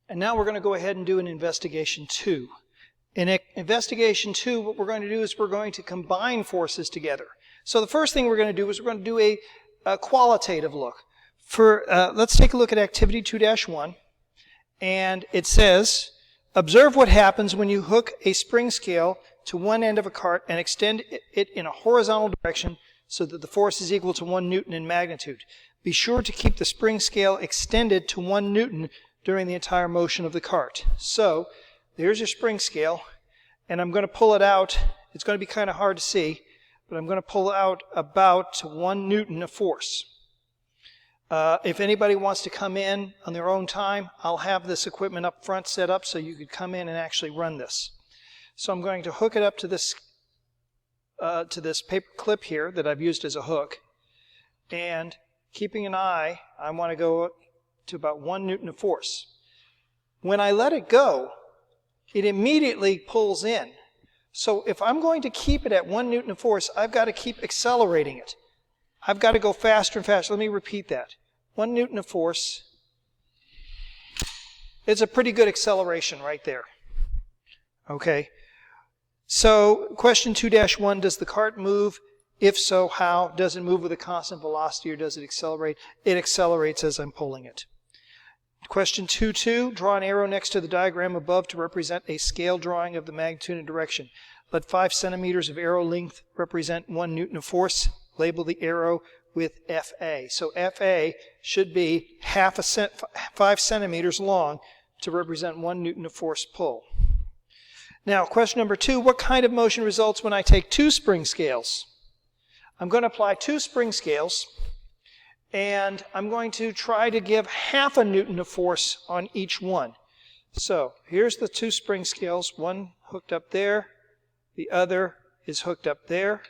And now we're going to go ahead and do an investigation 2. In investigation 2, what we're going to do is we're going to combine forces together. So the first thing we're going to do is we're going to do a qualitative look. Let's take a look at activity 2-1. And it says, observe what happens when you hook a spring scale to one end of a cart and extend it in a horizontal direction so that the force is equal to 1 Newton in magnitude. Be sure to keep the spring scale extended to 1 Newton during the entire motion of the cart. So there's your spring scale, and I'm going to pull it out. It's going to be kind of hard to see, but I'm going to pull out about 1 Newton of force. If anybody wants to come in on their own time, I'll have this equipment up front set up so you could come in and actually run this. So I'm going to hook it up to this paper clip here that I've used as a hook, and keeping an eye, I want to go to about 1 Newton of force. When I let it go, it immediately pulls in. So if I'm going to keep it at 1 Newton of force, I've got to keep accelerating it. I've got to go faster and faster. Let me repeat that. 1 Newton of force. It's a pretty good acceleration right there. Okay. So question 2-1, does the cart move? If so, how? Does it move with a constant velocity or does it accelerate? It accelerates as I'm pulling it. Question 2-2, draw an arrow next to the diagram above to represent a scale drawing of the magnitude and direction. Let 5 centimeters of arrow length represent 1 Newton of force. Label the arrow with FA. So FA should be 5 centimeters long to represent 1 Newton of force pull. Now, question number 2, what kind of motion results when I take 2 spring scales? I'm going to apply 2 spring scales, and I'm going to try to give half a Newton of force on each one. So here's the 2 spring scales, one hooked up there, the other is hooked up there.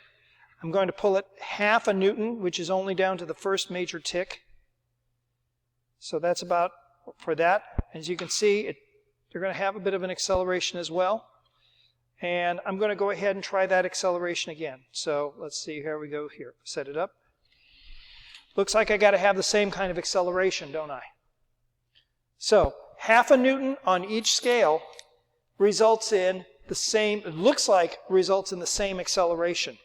I'm going to pull it half a Newton, which is only down to the first major tick. So that's about for that. As you can see, they're going to have a bit of an acceleration as well. And I'm going to go ahead and try that acceleration again. So let's see, here we go here. Set it up. Looks like I got to have the same kind of acceleration, don't I? So half a Newton on each scale results in the same, it looks like results in the same acceleration.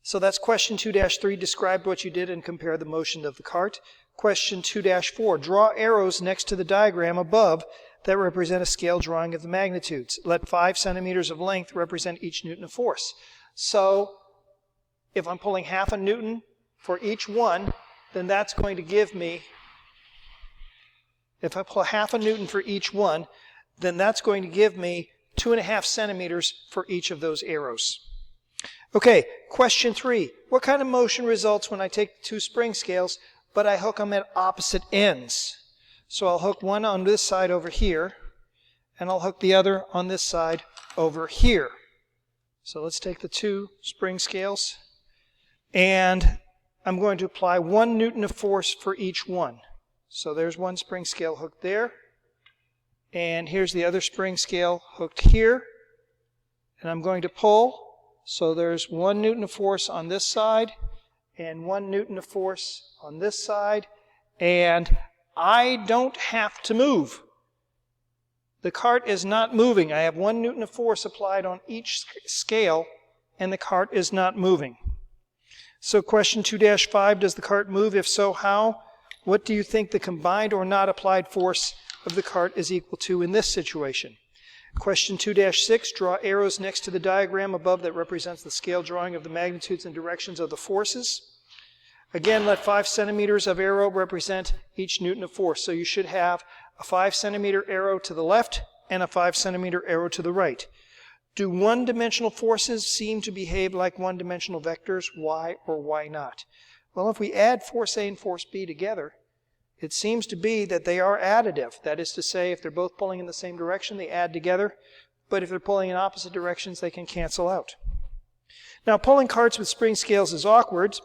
So that's question 2-3, describe what you did and compare the motion of the cart. Question 2-4, draw arrows next to the diagram above that represent a scale drawing of the magnitudes. Let 5 centimeters of length represent each Newton of force. So if I'm pulling half a Newton for each one, then that's going to give me, if I pull half a Newton for each one, then that's going to give me 2.5 centimeters for each of those arrows. Okay, question 3. What kind of motion results when I take 2 spring scales, but I hook them at opposite ends? So I'll hook one on this side over here, and I'll hook the other on this side over here. So let's take the 2 spring scales, and I'm going to apply 1 Newton of force for each one. So there's one spring scale hooked there, and here's the other spring scale hooked here, and I'm going to pull. So there's 1 Newton of force on this side and 1 Newton of force on this side, and I don't have to move. The cart is not moving. I have 1 Newton of force applied on each scale, and the cart is not moving. So question 2-5, does the cart move? If so, how? What do you think the combined or not applied force of the cart is equal to in this situation? Question 2-6, draw arrows next to the diagram above that represents the scale drawing of the magnitudes and directions of the forces. Again, let 5 centimeters of arrow represent each Newton of force. So you should have a 5 centimeter arrow to the left and a 5 centimeter arrow to the right. Do one-dimensional forces seem to behave like one-dimensional vectors? Why or why not? Well, if we add force A and force B together, it seems to be that they are additive. That is to say, if they're both pulling in the same direction, they add together. But if they're pulling in opposite directions, they can cancel out. Now, pulling carts with spring scales is awkward.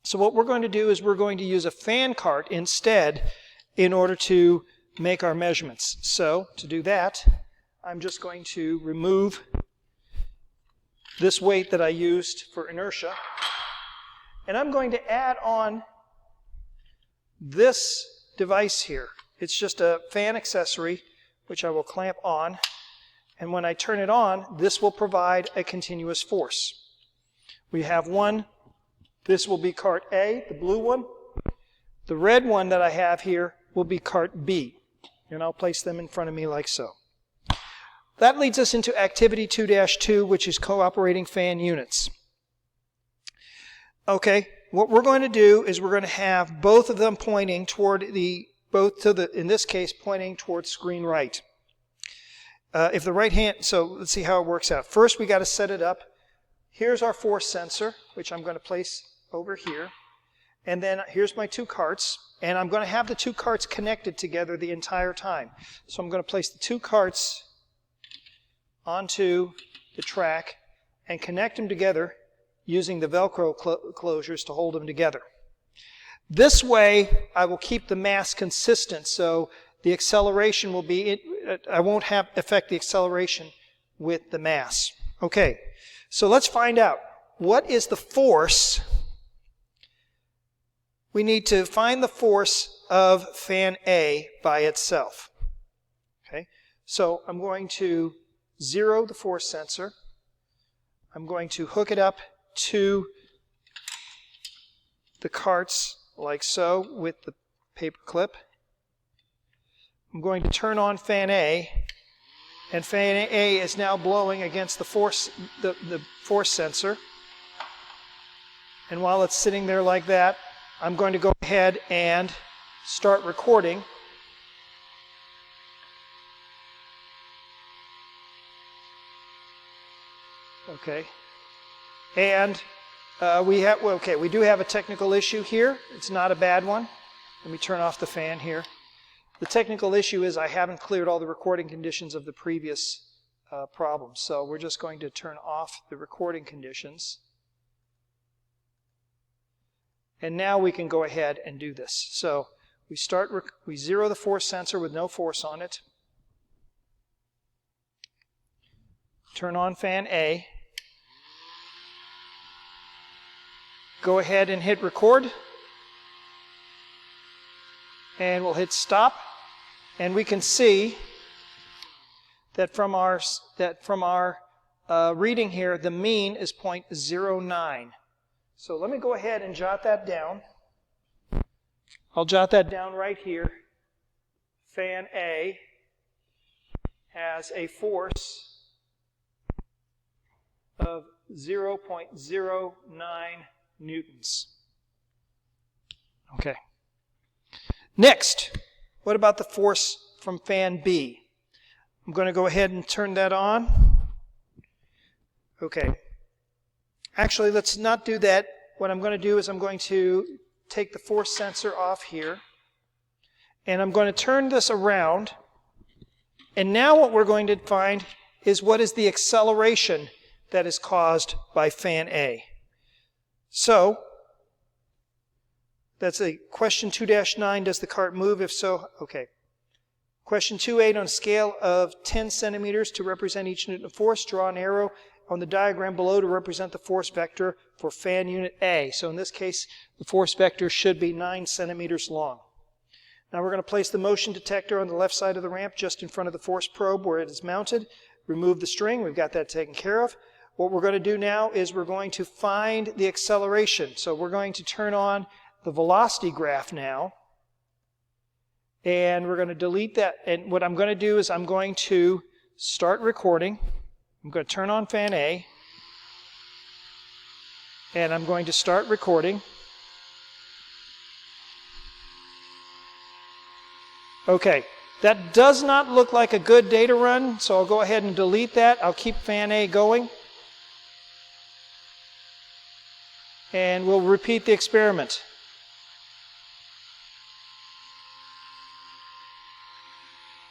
So what we're going to do is we're going to use a fan cart instead in order to make our measurements. So to do that, I'm just going to remove this weight that I used for inertia. And I'm going to add on this device here. It's just a fan accessory, which I will clamp on. And when I turn it on, this will provide a continuous force. We have one. This will be cart A, the blue one. The red one that I have here will be cart B. And I'll place them in front of me like so. That leads us into activity 2-2, which is cooperating fan units. Okay, what we're going to do is we're going to have both of them pointing toward in this case, pointing towards screen right. If the right hand, so let's see how it works out. First, we got to set it up. Here's our force sensor, which I'm going to place over here. And then here's my two carts. And I'm going to have the two carts connected together the entire time. So I'm going to place the two carts onto the track and connect them together using the Velcro closures to hold them together. This way, I will keep the mass consistent, so the acceleration will be, I won't affect the acceleration with the mass. Okay, so let's find out. What is the force? We need to find the force of fan A by itself. Okay, so I'm going to zero the force sensor. I'm going to hook it up to the carts like so with the paper clip. I'm going to turn on fan A, and fan A is now blowing against the force sensor. And while it's sitting there like that, I'm going to go ahead and start recording. Okay. And we do have a technical issue here. It's not a bad one. Let me turn off the fan here. The technical issue is I haven't cleared all the recording conditions of the previous problem. So we're just going to turn off the recording conditions. And now we can go ahead and do this. So we zero the force sensor with no force on it. Turn on fan A. Go ahead and hit record. And we'll hit stop. And we can see that from our reading here, the mean is 0.09. So let me go ahead and jot that down. I'll jot that down right here. Fan A has a force of 0.09 newtons. Okay. Next, what about the force from fan B? I'm going to go ahead and turn that on. Okay. Actually, let's not do that. What I'm going to do is I'm going to take the force sensor off here, and I'm going to turn this around. And now what we're going to find is what is the acceleration that is caused by fan A. So, that's a question 2-9, does the cart move? If so, okay. Question 2.8, on a scale of 10 centimeters to represent each newton of force, draw an arrow on the diagram below to represent the force vector for fan unit A. So in this case, the force vector should be 9 centimeters long. Now we're going to place the motion detector on the left side of the ramp just in front of the force probe where it is mounted. Remove the string. We've got that taken care of. What we're going to do now is we're going to find the acceleration. So we're going to turn on the velocity graph now. And we're going to delete that. And what I'm going to do is I'm going to start recording. I'm going to turn on fan A. And I'm going to start recording. Okay, that does not look like a good data run, so I'll go ahead and delete that. I'll keep fan A going. And we'll repeat the experiment.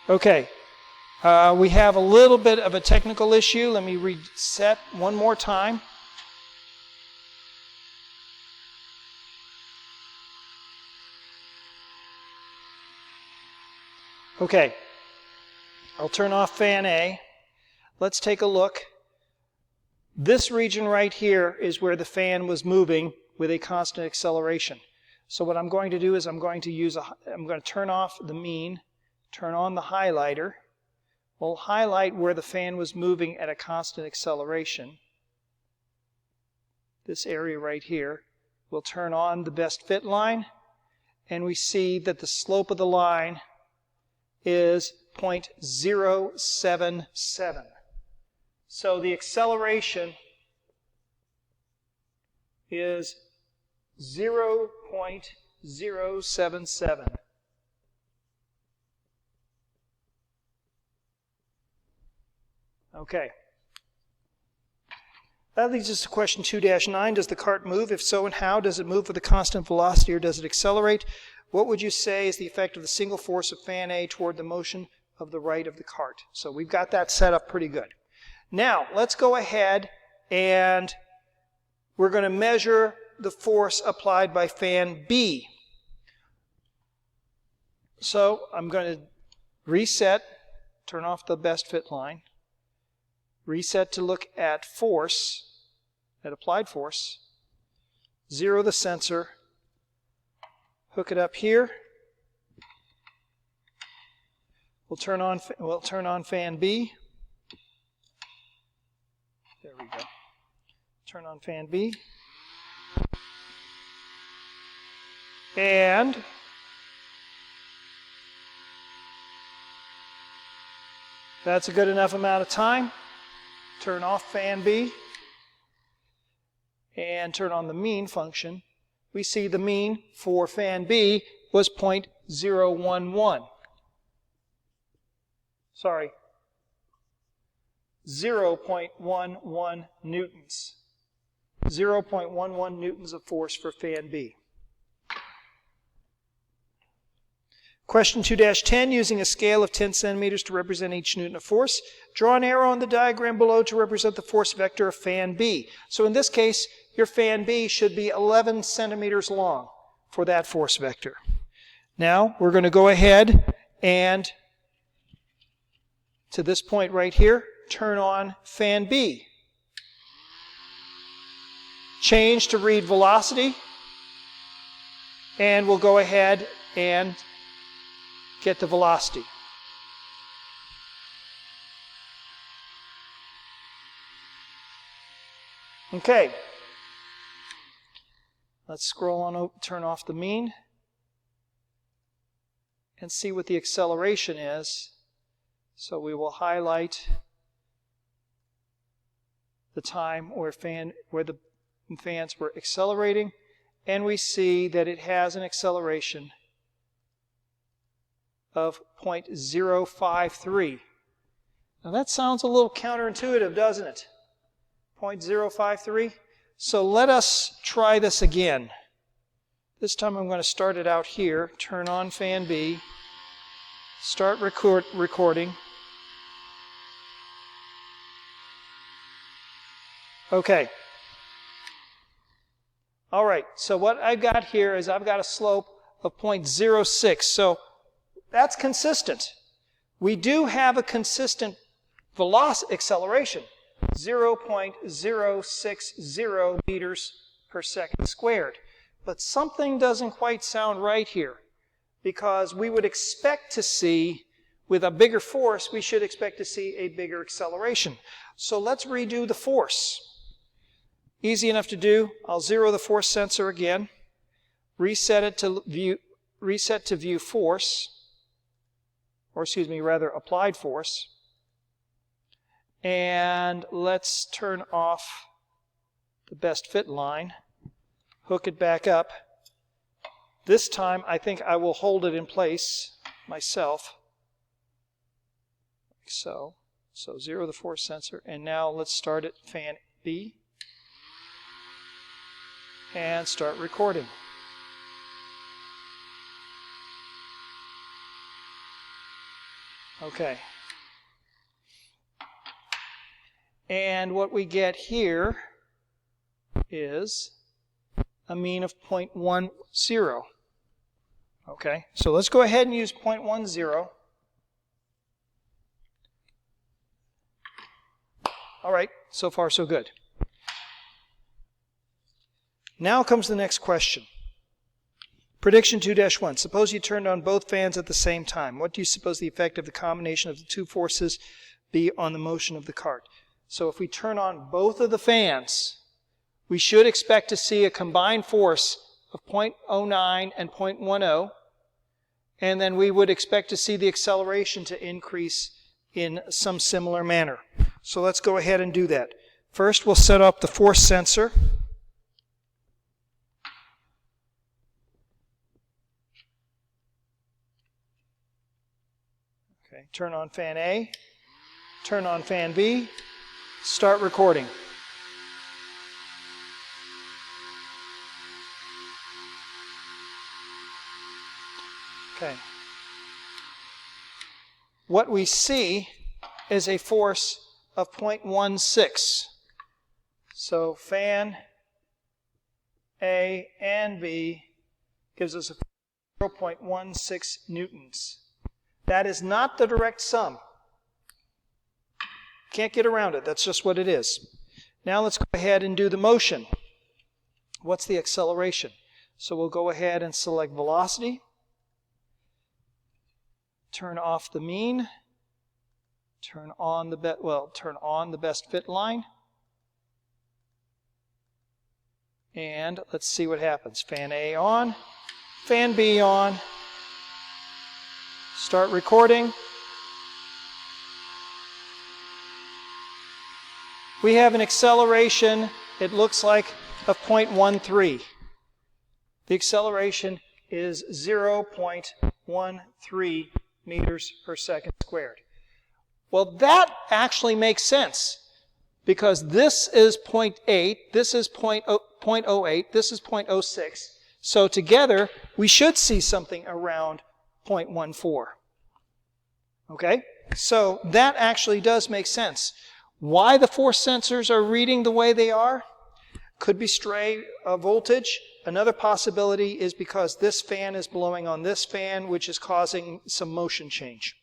Okay, we have a little bit of a technical issue. Let me reset one more time. Okay, I'll turn off fan A. Let's take a look. This region right here is where the fan was moving with a constant acceleration. So what I'm going to do is I'm going to turn off the mean, turn on the highlighter. We'll highlight where the fan was moving at a constant acceleration. This area right here. We'll turn on the best fit line, and we see that the slope of the line is 0.077. So the acceleration is 0.077. Okay. That leads us to question 2-9. Does the cart move? If so, and how? Does it move with a constant velocity or does it accelerate? What would you say is the effect of the single force of fan A toward the motion of the right of the cart? So we've got that set up pretty good. Now, let's go ahead and we're going to measure the force applied by fan B. So I'm going to reset, turn off the best fit line, reset to look at force, at applied force, zero the sensor, hook it up here. We'll turn on fan B. There we go. Turn on fan B. And that's a good enough amount of time. Turn off fan B and turn on the mean function. We see the mean for fan B was 0.011. Sorry, 0.11 newtons. 0.11 newtons of force for fan B. Question 2-10, using a scale of 10 centimeters to represent each newton of force, draw an arrow on the diagram below to represent the force vector of fan B. So in this case, your fan B should be 11 centimeters long for that force vector. Now, we're going to go ahead and, to this point right here, turn on fan B. Change to read velocity, and we'll go ahead and get the velocity. Okay. Let's scroll on over, turn off the mean, and see what the acceleration is. So we will highlight the time where the fans were accelerating, and we see that it has an acceleration of 0.053. Now that sounds a little counterintuitive, doesn't it? 0.053. So let us try this again. This time I'm going to start it out here, turn on fan B, start recording. Okay. All right, so what I've got here is I've got a slope of 0.06. So that's consistent. We do have a consistent velocity acceleration, 0.060 meters per second squared. But something doesn't quite sound right here, because we would expect to see, with a bigger force, we should expect to see a bigger acceleration. So let's redo the force. Easy enough to do. I'll zero the force sensor again, reset to view force, or excuse me, rather applied force. And let's turn off the best fit line, hook it back up. This time I think I will hold it in place myself, like so. So zero the force sensor, and now let's start at fan B and start recording. Okay. And what we get here is a mean of 0.10. Okay, so let's go ahead and use 0.10. All right, so far so good. Now comes the next question. Prediction 2-1. Suppose you turned on both fans at the same time. What do you suppose the effect of the combination of the two forces be on the motion of the cart? So if we turn on both of the fans, we should expect to see a combined force of 0.09 and 0.10, and then we would expect to see the acceleration to increase in some similar manner. So let's go ahead and do that. First, we'll set up the force sensor. Okay, turn on fan A, turn on fan B, start recording. Okay. What we see is a force of 0.16. So fan A and B gives us a 0.16 newtons. That is not the direct sum. Can't get around it. That's just what it is. Now let's go ahead and do the motion. What's the acceleration? So we'll go ahead and select velocity. Turn off the mean. Turn on the best fit line. And let's see what happens. Fan A on, fan B on. Start recording. We have an acceleration, it looks like, of 0.13. The acceleration is 0.13 meters per second squared. Well, that actually makes sense because this is 0.8, this is 0.08, this is 0.06. So together, we should see something around 0.14. Okay? So that actually does make sense. Why the force sensors are reading the way they are? Could be stray voltage. Another possibility is because this fan is blowing on this fan, which is causing some motion change.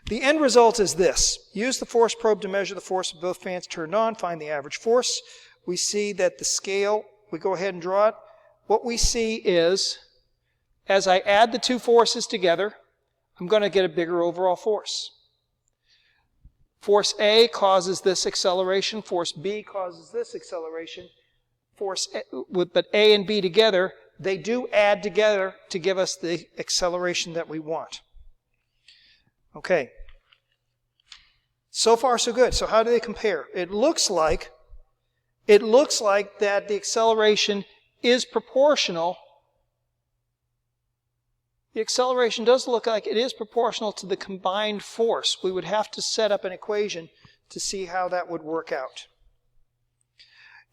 The end result is this. Use the force probe to measure the force of both fans turned on. Find the average force. We see that the scale, we go ahead and draw it. What we see is, as I add the two forces together, I'm going to get a bigger overall force. Force A causes this acceleration. Force B causes this acceleration. But A and B together, they do add together to give us the acceleration that we want. Okay. So far, so good. So how do they compare? It looks like that the acceleration is proportional. The acceleration does look like it is proportional to the combined force. We would have to set up an equation to see how that would work out.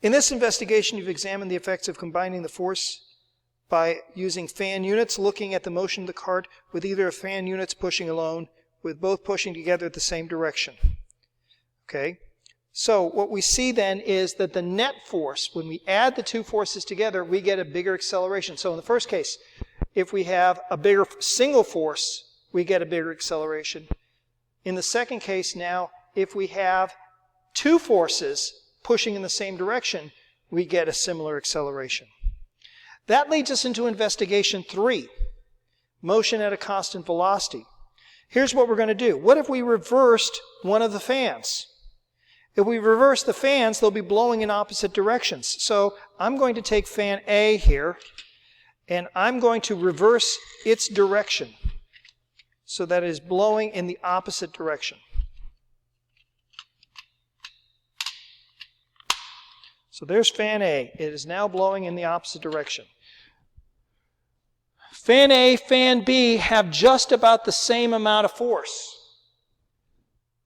In this investigation, you've examined the effects of combining the force by using fan units, looking at the motion of the cart with either of fan units pushing alone, with both pushing together at the same direction. Okay? So what we see then is that the net force, when we add the two forces together, we get a bigger acceleration. So in the first case, if we have a bigger single force, we get a bigger acceleration. In the second case now, if we have two forces pushing in the same direction, we get a similar acceleration. That leads us into investigation 3, motion at a constant velocity. Here's what we're going to do. What if we reversed one of the fans? If we reverse the fans, they'll be blowing in opposite directions. So I'm going to take fan A here, and I'm going to reverse its direction so that it is blowing in the opposite direction. So there's fan A. It is now blowing in the opposite direction. Fan A, fan B have just about the same amount of force.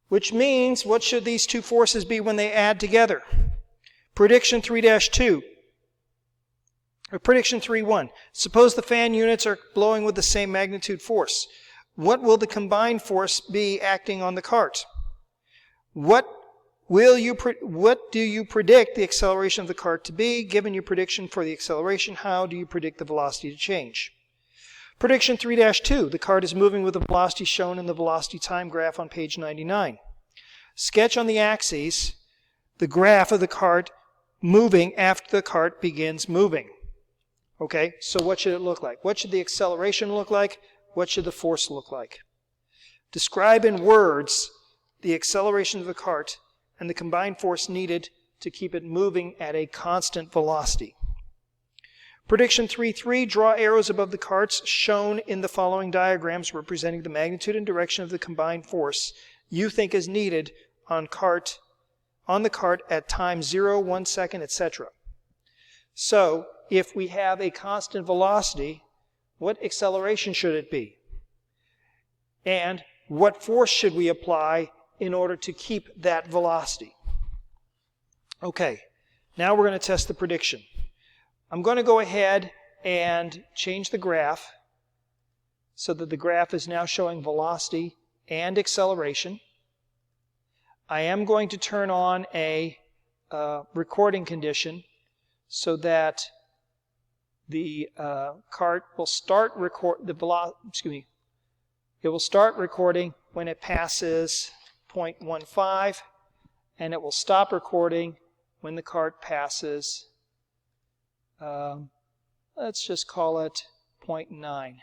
Which means, what should these two forces be when they add together? Prediction 3-2. Or prediction 3-1. Suppose the fan units are blowing with the same magnitude force. What will the combined force be acting on the cart? What do you predict the acceleration of the cart to be? Given your prediction for the acceleration, how do you predict the velocity to change? Prediction 3-2. The cart is moving with the velocity shown in the velocity time graph on page 99. Sketch on the axes the graph of the cart moving after the cart begins moving. Okay, so what should it look like? What should the acceleration look like? What should the force look like? Describe in words the acceleration of the cart and the combined force needed to keep it moving at a constant velocity. Prediction 3.3, draw arrows above the carts shown in the following diagrams representing the magnitude and direction of the combined force you think is needed on the cart at time 0, 1 second, etc. So, if we have a constant velocity, what acceleration should it be? And what force should we apply in order to keep that velocity? Okay, now we're going to test the prediction. I'm going to go ahead and change the graph so that the graph is now showing velocity and acceleration. I am going to turn on a recording condition so that the cart will start it will start recording when it passes 0.15, and it will stop recording when the cart passes, let's just call it 0.9.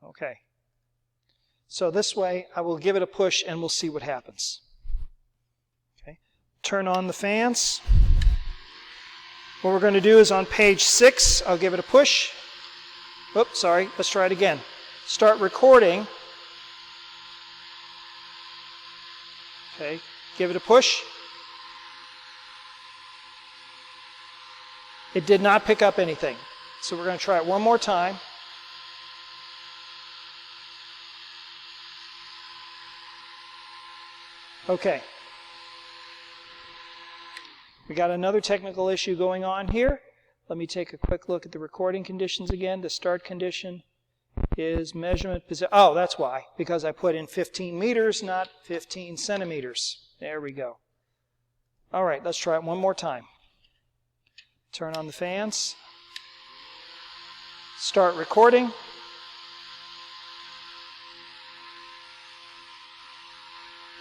Okay. So this way, I will give it a push and we'll see what happens. Okay. Turn on the fans. What we're going to do is on page 6, I'll give it a push. Oops, sorry. Let's try it again. Start recording. Okay. Give it a push. It did not pick up anything. So we're going to try it one more time. Okay. We got another technical issue going on here. Let me take a quick look at the recording conditions again. The start condition is measurement position. Oh, that's why. Because I put in 15 meters, not 15 centimeters. There we go. All right, let's try it one more time. Turn on the fans. Start recording.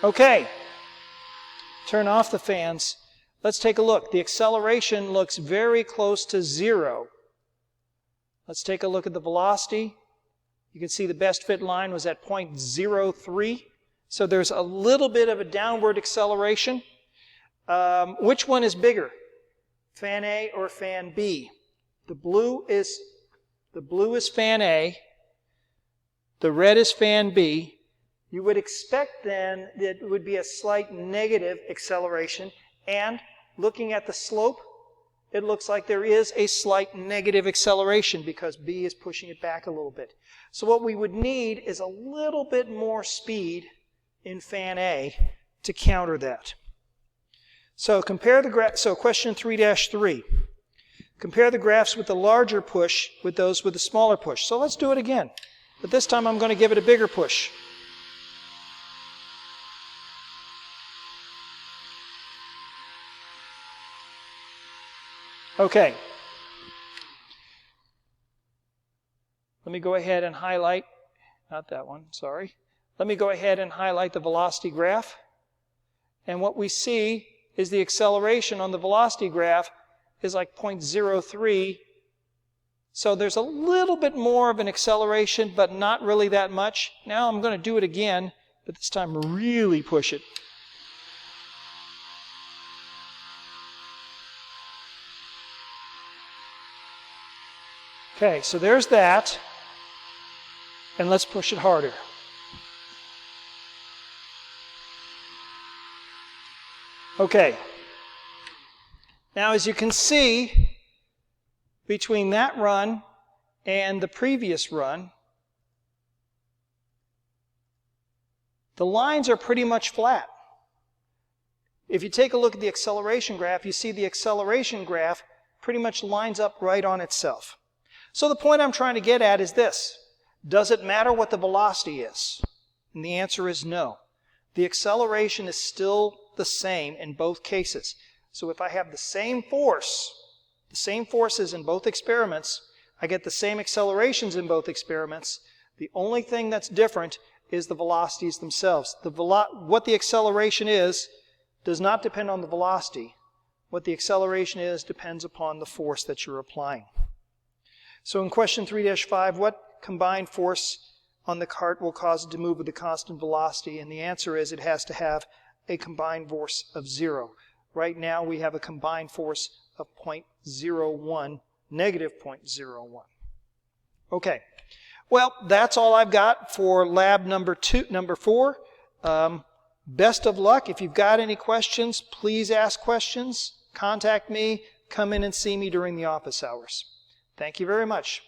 Okay. Turn off the fans. Let's take a look. The acceleration looks very close to 0. Let's take a look at the velocity. You can see the best fit line was at 0.03. So there's a little bit of a downward acceleration. Which one is bigger? Fan A or fan B? The blue is fan A. The red is fan B. You would expect then that it would be a slight negative acceleration, and looking at the slope, it looks like there is a slight negative acceleration because B is pushing it back a little bit. So what we would need is a little bit more speed in fan A to counter that. So compare the graph. So question 3-3. Compare the graphs with the larger push with those with the smaller push. So let's do it again. But this time I'm going to give it a bigger push. Okay. Let me go ahead and highlight, not that one, sorry. Let me go ahead and highlight the velocity graph. And what we see is the acceleration on the velocity graph is like 0.03. So there's a little bit more of an acceleration, but not really that much. Now I'm going to do it again, but this time really push it. Okay, so there's that. And let's push it harder. Okay. Now, as you can see, between that run and the previous run, the lines are pretty much flat. If you take a look at the acceleration graph, you see the acceleration graph pretty much lines up right on itself. So the point I'm trying to get at is this. Does it matter what the velocity is? And the answer is no. The acceleration is still the same in both cases. So if I have the same forces in both experiments, I get the same accelerations in both experiments. The only thing that's different is the velocities themselves. What the acceleration is does not depend on the velocity. What the acceleration is depends upon the force that you're applying. So in question 3-5, what combined force on the cart will cause it to move with a constant velocity? And the answer is it has to have a combined force of 0. Right now we have a combined force of 0.01, negative 0.01. Okay, well, that's all I've got for lab number 4. Best of luck. If you've got any questions, please ask questions. Contact me. Come in and see me during the office hours. Thank you very much.